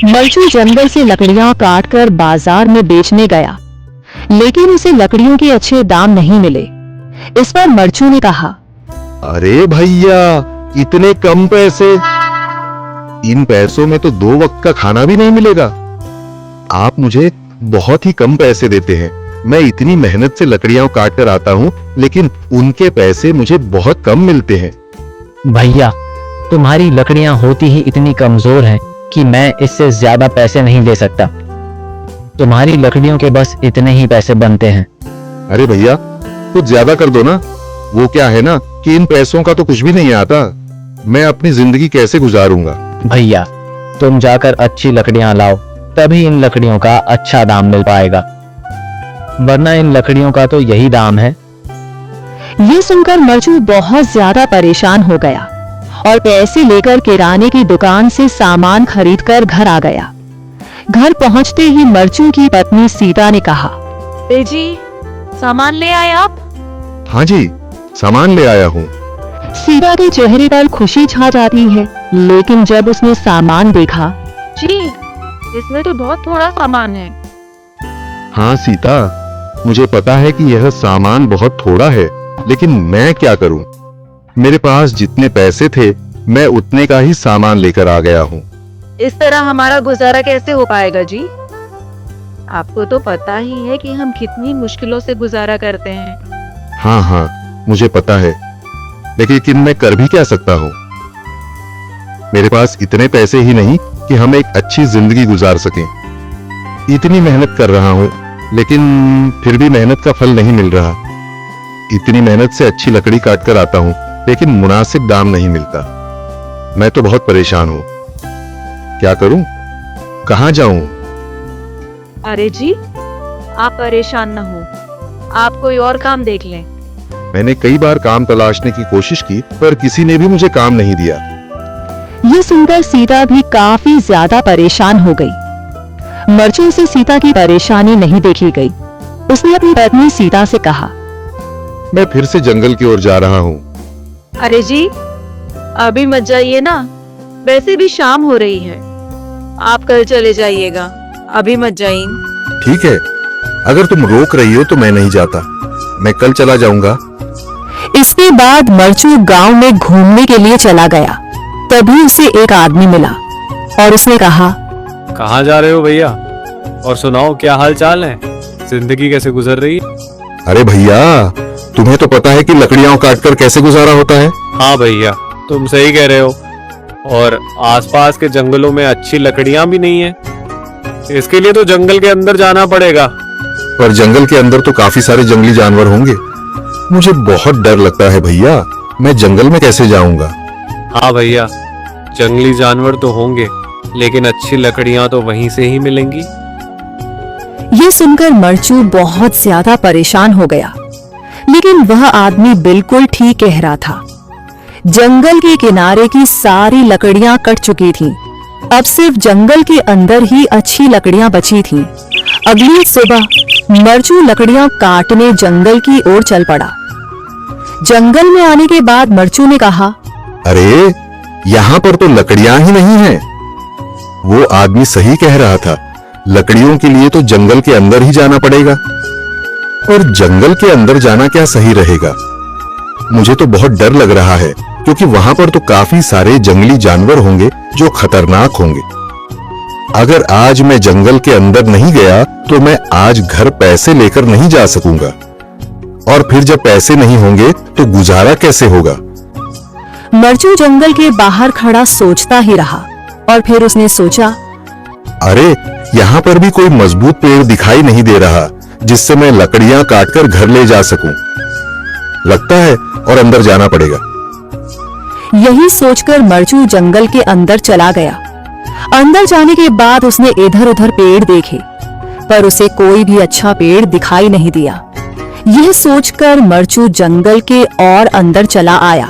मर्चू जंगल से लकड़ियां काटकर बाजार में बेचने गया, लेकिन उसे लकड़ियों के अच्छे दाम नहीं मिले। इस पर मर्चू ने कहा, अरे भैया, इतने कम पैसे, इन पैसों में तो 2 वक्त का खाना भी नहीं मिलेगा। आप मुझे बहुत ही कम पैसे देते हैं। मैं इतनी मेहनत से लकड़ियां काट कर आता हूँ, लेकिन उनके पैसे मुझे बहुत कम मिलते हैं। भैया, तुम्हारी लकड़ियां होती ही इतनी कमजोर हैं कि मैं इससे ज्यादा पैसे नहीं दे सकता। तुम्हारी लकड़ियों के बस इतने ही पैसे बनते हैं। अरे भैया, कुछ ज्यादा कर दो ना। वो क्या है ना कि इन पैसों का तो कुछ भी नहीं आता। मैं अपनी जिंदगी कैसे गुजारूंगा। भैया, तुम जाकर अच्छी लकड़ियां लाओ, तभी इन लकड़ियों का अच्छा दाम मिल पाएगा, वरना इन लकड़ियों का तो यही दाम है। ये सुनकर मर्चू बहुत ज्यादा परेशान हो गया और पैसे लेकर किराने की दुकान से सामान खरीदकर घर आ गया। घर पहुंचते ही मर्चू की पत्नी सीता ने कहा, जी, सामान ले आए आप? हाँ जी, सामान ले आया हूँ। सीता के चेहरे पर खुशी छा जाती है, लेकिन जब उसने सामान देखा, जी, इसमें तो बहुत थोड़ा सामान है। हाँ सीता, मुझे पता है कि यह सामान बहुत थोड़ा है, लेकिन मैं क्या करूं? मेरे पास जितने पैसे थे, मैं उतने का ही सामान लेकर आ गया हूँ। इस तरह हमारा गुजारा कैसे हो पाएगा जी? आपको तो पता ही है कि हम कितनी मुश्किलों से गुजारा करते हैं। हाँ हाँ, मुझे पता है, लेकिन मैं कर भी क्या सकता हूँ? मेरे पास इतने पैसे ही नहीं कि हम एक अच्छी जिंदगी गुजार सकें। इतनी मेहनत कर रहा हूँ, लेकिन फिर भी मेहनत का फल नहीं मिल रहा। इतनी मेहनत से अच्छी लकड़ी काट कर आता हूँ, लेकिन मुनासिब दाम नहीं मिलता। मैं तो बहुत परेशान हूँ। क्या करूं? कहां जाऊं? अरे जी, आप परेशान न हो, आप कोई और काम देख लें। मैंने कई बार काम तलाशने की कोशिश की, पर किसी ने भी मुझे काम नहीं दिया। ये सुनकर सीता भी काफी ज्यादा परेशान हो गई। मर्चू से सीता की परेशानी नहीं देखी गई। उसने अपनी पत्नी सीता से कहा, मैं फिर से जंगल की ओर जा रहा हूँ। अरे जी, अभी मत जाइए ना, वैसे भी शाम हो रही है। आप कल चले जाइएगा, अभी मत जाइए। ठीक है, अगर तुम रोक रही हो तो मैं नहीं जाता। मैं कल चला जाऊंगा। इसके बाद मर्चू गांव में घूमने के लिए चला गया। तभी उसे एक आदमी मिला और उसने कहा, कहाँ जा रहे हो भैया? और सुनाओ, क्या हाल चाल है? जिंदगी कैसे गुजर रही है? अरे भैया, तुम्हें तो पता है कि लकड़ियां काटकर कैसे गुजारा होता है। हाँ भैया, तुम सही कह रहे हो। और आसपास के जंगलों में अच्छी लकड़ियां भी नहीं है। इसके लिए तो जंगल के अंदर जाना पड़ेगा। पर जंगल के अंदर तो काफी सारे जंगली जानवर होंगे। मुझे बहुत डर लगता है भैया, मैं जंगल में कैसे जाऊंगा? हाँ भैया, जंगली जानवर तो होंगे, लेकिन अच्छी लकड़ियां तो वहीं से ही मिलेंगी। ये सुनकर मर्चू बहुत ज्यादा परेशान हो गया, लेकिन वह आदमी बिल्कुल ठीक कह रहा था। जंगल के किनारे की सारी लकड़ियां कट चुकी थीं। अब सिर्फ जंगल के अंदर ही अच्छी लकड़ियां बची थीं। अगली सुबह मर्चू लकड़ियां काटने जंगल की ओर चल पड़ा। जंगल में आने के बाद मर्चू ने कहा, अरे, यहाँ पर तो लकड़ियां ही नहीं हैं। वो आदमी सही कह रहा था, लकड़ियों के लिए तो जंगल के अंदर ही जाना पड़ेगा। और जंगल के अंदर जाना क्या सही रहेगा? मुझे तो बहुत डर लग रहा है, क्योंकि वहां पर तो काफी सारे जंगली जानवर होंगे जो खतरनाक होंगे। अगर आज मैं जंगल के अंदर नहीं गया तो मैं आज घर पैसे लेकर नहीं जा सकूंगा, और फिर जब पैसे नहीं होंगे तो गुजारा कैसे होगा? मर्चू जंगल के बाहर खड़ा सोचता ही रहा और फिर उसने सोचा, अरे, यहाँ पर भी कोई मजबूत पेड़ दिखाई नहीं दे रहा जिससे मैं लकड़ियां काटकर घर ले जा सकूं। लगता है और अंदर जाना पड़ेगा। यही सोचकर मर्चू जंगल के अंदर चला गया। अंदर जाने के बाद उसने इधर उधर पेड़ देखे, पर उसे कोई भी अच्छा पेड़ दिखाई नहीं दिया। यह सोचकर मर्चू जंगल के और अंदर चला आया।